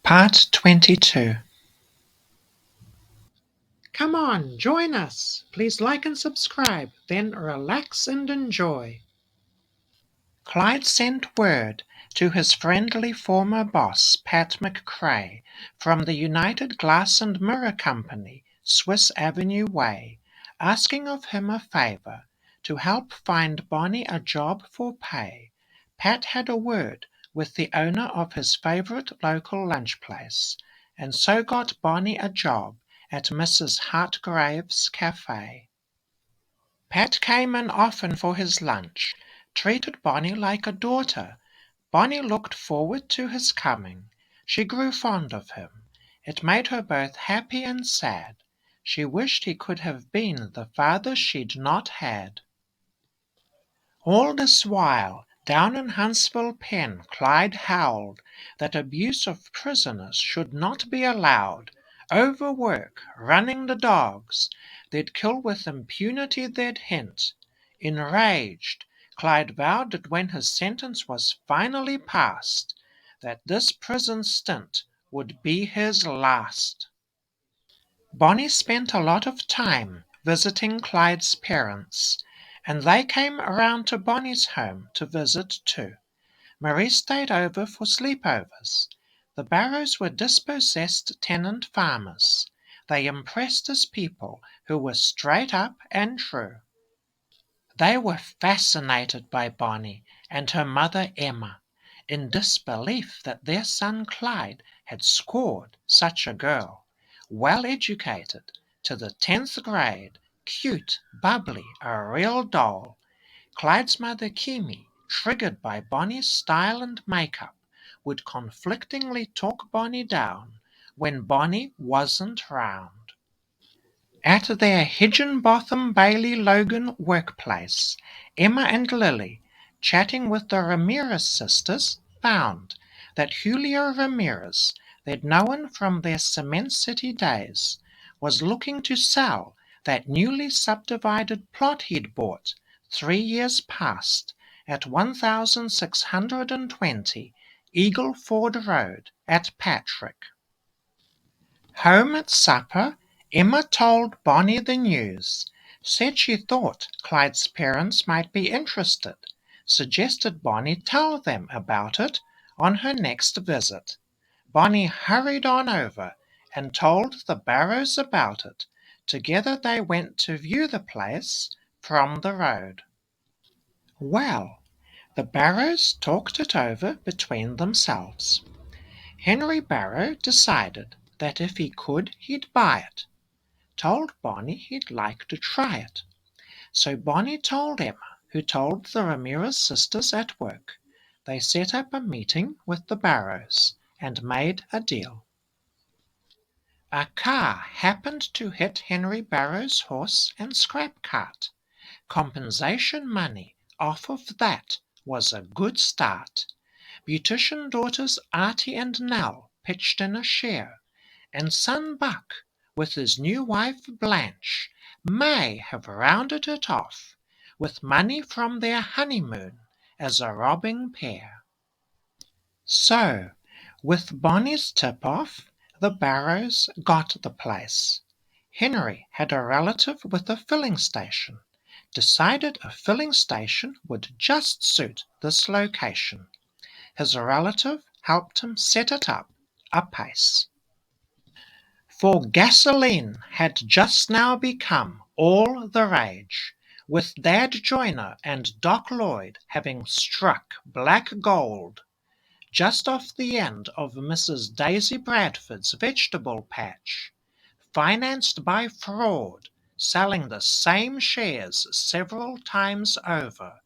Part 22. Come on, join us. Please like and subscribe, then relax and enjoy. Clyde sent word to his friendly former boss, Pat McCrae, from the United Glass and Mirror Company, Swiss Avenue Way, asking of him a favor to help find Bonnie a job for pay. Pat had a word with the owner of his favorite local lunch place, and so got Bonnie a job at Mrs. Hartgrave's cafe. Pat came in often for his lunch, treated Bonnie like a daughter. Bonnie looked forward to his coming. She grew fond of him. It made her both happy and sad. She wished he could have been the father she'd not had. All this while, down in Huntsville pen, Clyde howled that abuse of prisoners should not be allowed. Overwork, running the dogs, they'd kill with impunity, they'd hint. Enraged, Clyde vowed that when his sentence was finally passed, that this prison stint would be his last. Bonnie spent a lot of time visiting Clyde's parents, and they came around to Bonnie's home to visit too. Marie stayed over for sleepovers. The Barrows were dispossessed tenant farmers. They impressed as people who were straight up and true. They were fascinated by Bonnie and her mother Emma, in disbelief that their son Clyde had scored such a girl. Well educated, to the 10th grade, cute, bubbly, a real doll. Clyde's mother Kimi, triggered by Bonnie's style and makeup, would conflictingly talk Bonnie down when Bonnie wasn't round. At their Higginbotham Bailey Logan workplace, Emma and Lily, chatting with the Ramirez sisters, found that Julio Ramirez, they'd known from their Cement City days, was looking to sell that newly subdivided plot he'd bought 3 years past at 1620 Eagle Ford Road at Patrick. Home at supper, Emma told Bonnie the news, said she thought Clyde's parents might be interested, suggested Bonnie tell them about it on her next visit. Bonnie hurried on over and told the Barrows about it. Together they went to view the place from the road. Well, the Barrows talked it over between themselves. Henry Barrow decided that if he could, he'd buy it. Told Bonnie he'd like to try it. So Bonnie told Emma, who told the Ramirez sisters at work. They set up a meeting with the Barrows and made a deal. A car happened to hit Henry Barrow's horse and scrap cart. Compensation money off of that was a good start. Beautician daughters Artie and Nell pitched in a share, and son Buck, with his new wife Blanche, may have rounded it off with money from their honeymoon as a robbing pair. So, with Bonnie's tip-off, the Barrows got the place. Henry had a relative with a filling station, decided a filling station would just suit this location. His relative helped him set it up apace. For gasoline had just now become all the rage, with Dad Joyner and Doc Lloyd having struck black gold just off the end of Mrs. Daisy Bradford's vegetable patch, financed by fraud, selling the same shares several times over.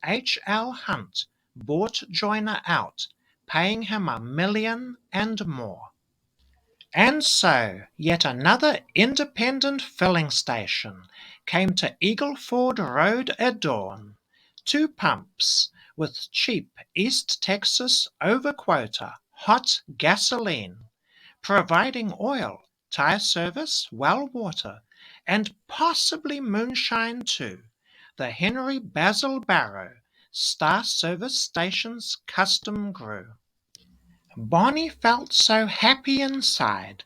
H.L. Hunt bought Joyner out, paying him $1 million and more. And so, yet another independent filling station came to Eagle Ford Road at dawn. 2 pumps with cheap East Texas over-quota hot gasoline, providing oil, tire service, well water, and possibly moonshine too. The Henry Basil Barrow Star Service Station's custom grew. Bonnie felt so happy inside,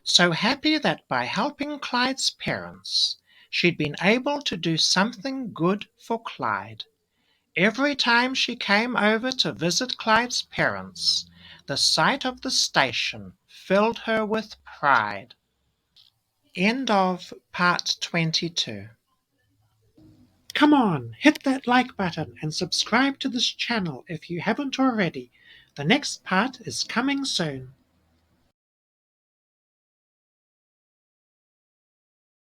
so happy that by helping Clyde's parents, she'd been able to do something good for Clyde. Every time she came over to visit Clyde's parents, the sight of the station filled her with pride. End of part 22. Come on, hit that like button and subscribe to this channel if you haven't already. The next part is coming soon.